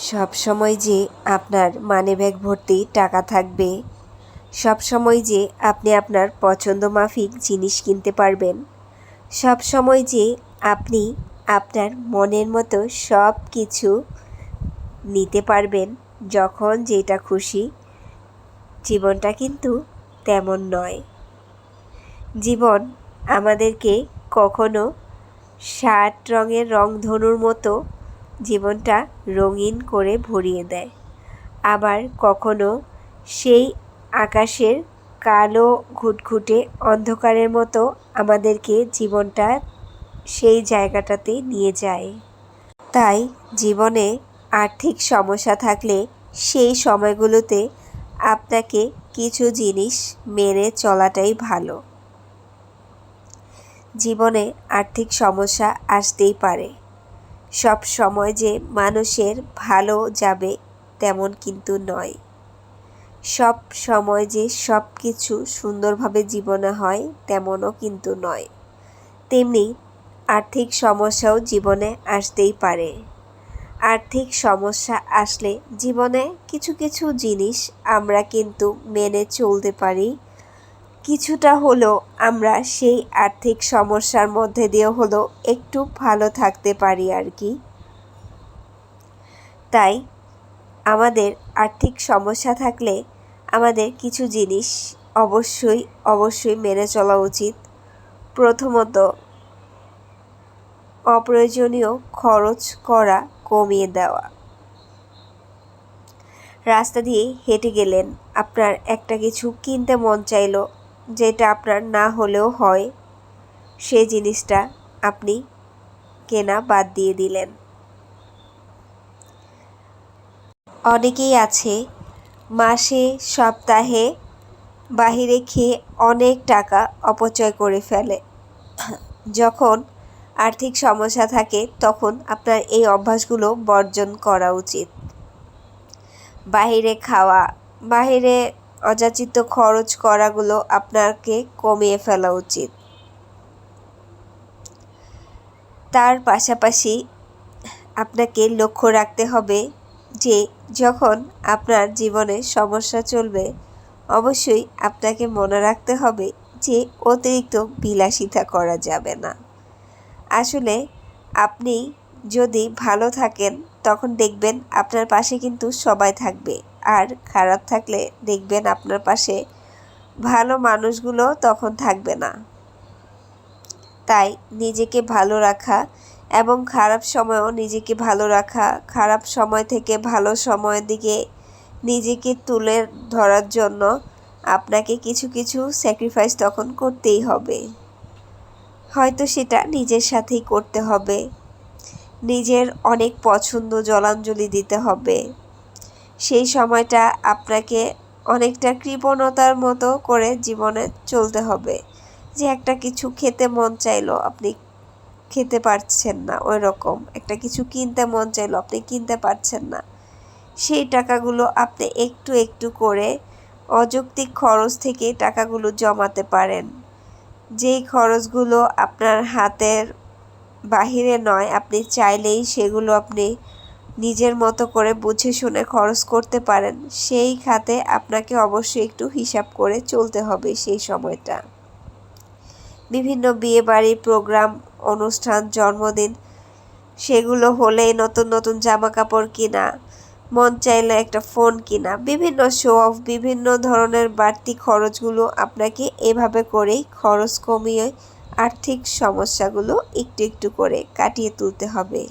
সব সময় যে আপনার মানিব্যাগ ভর্তি টাকা থাকবে, সব সময় যে আপনি আপনার পছন্দ মাফিক জিনিস কিনতে পারবেন, সব সময় যে আপনি আপনার মনের মতো সব কিছু নিতে পারবেন যখন যেটা খুশি, জীবনটা কিন্তু তেমন নয়। জীবন আমাদেরকে কখনো ৬০ রঙের রংধনুর মতো জীবনটা রঙিন করে ভরিয়ে দেয়, আবার কখনো সেই আকাশের কালো ঘুটঘুটে অন্ধকারের মতো আমাদেরকে জীবনটা সেই জায়গাটাতে নিয়ে যায়। তাই জীবনে আর্থিক সমস্যা থাকলে সেই সময়গুলোতে আপনাকে কিছু জিনিস মেনে চলাটাই ভালো। জীবনে আর্থিক সমস্যা আসতেই পারে, সব সময় যে মানুষের ভালো যাবে তেমন কিন্তু নয়। সব সময় যে সব কিছু সুন্দরভাবে জীবনে হয় তেমনও কিন্তু নয়। তেমনি আর্থিক সমস্যাও জীবনে আসতেই পারে। আর্থিক সমস্যা আসলে জীবনে কিছু কিছু জিনিস আমরা কিন্তু মেনে চলতে পারি, কিছুটা হলেও আমরা সেই আর্থিক সমস্যার মধ্যে দিয়ে হলেও একটু ভালো থাকতে পারি আর কি। তাই আমাদের আর্থিক সমস্যা থাকলে আমাদের কিছু জিনিস অবশ্যই মেনে চলা উচিত। প্রথমত, অপ্রয়োজনীয় খরচ করা কমিয়ে দেওয়া। রাস্তা দিয়ে হেঁটে গেলেন, আপনার একটা কিছু কিনতে মন চাইলো, যেটা আপনার না হলেও হয়, সেই জিনিসটা আপনি কেনা বাদ দিয়ে দিলেন। অনেকেই আছে মাসে সপ্তাহে বাহিরে খেয়ে অনেক টাকা অপচয় করে ফেলে। যখন আর্থিক সমস্যা থাকে তখন আপনার এই অভ্যাসগুলো বর্জন করা উচিত। বাহিরে খাওয়া, বাহিরে অযাচিত খরচ করাগুলো আপনাকে কমিয়ে ফেলা উচিত। তার পাশাপাশি আপনাকে লক্ষ্য রাখতে হবে যে যখন আপনার জীবনে সমস্যা চলবে, অবশ্যই আপনাকে মনে রাখতে হবে যে অতিরিক্ত বিলাসিতা করা যাবে না। আসলে আপনি যদি ভালো থাকেন তখন দেখবেন আপনার পাশে কিন্তু সবাই থাকবে, আর খারাপ থাকলে দেখবেন আপনার পাশে ভালো মানুষগুলো তখন থাকবে না। তাই নিজেকে ভালো রাখা এবং খারাপ সময়েও নিজেকে ভালো রাখা, খারাপ সময় থেকে ভালো সময়ের দিকে নিজেকে তুলে ধরার জন্য আপনাকে কিছু কিছু স্যাক্রিফাইস তখন করতেই হবে। হয়তো সেটা নিজের সাথেই করতে হবে, নিজের অনেক পছন্দ জলাঞ্জলি দিতে হবে। সেই সময়টা আপনাকে অনেকটা কৃপণতার মতো করে জীবনে চলতে হবে, যে একটা কিছু খেতে মন চাইলো আপনি খেতে পারছেন না, ওই রকম একটা কিছু কিনতে মন চাইলো আপনি কিনতে পারছেন না, সেই টাকাগুলো আপনি একটু একটু করে অযৌক্তিক খরচ থেকে টাকাগুলো জমাতে পারেন। যেই খরচগুলো আপনার হাতের বাহিরে নয়, আপনি চাইলেই সেগুলো আপনি নিজের মতো করে বুঝে শুনে খরচ করতে পারেন, সেই খাতে আপনাকে অবশ্যই একটু হিসাব করে চলতে হবে সেই সময়টা। বিভিন্ন বিয়েবাড়ি, প্রোগ্রাম, অনুষ্ঠান, জন্মদিন, সেগুলো হলেই নতুন নতুন জামা কাপড় কিনা, মন চাইলে একটা ফোন কিনা, বিভিন্ন শো অফ, বিভিন্ন ধরনের বাড়তি খরচগুলো আপনাকে এভাবে করেই খরচ কমিয়ে আর্থিক সমস্যাগুলো একটু একটু করে কাটিয়ে তুলতে হবে।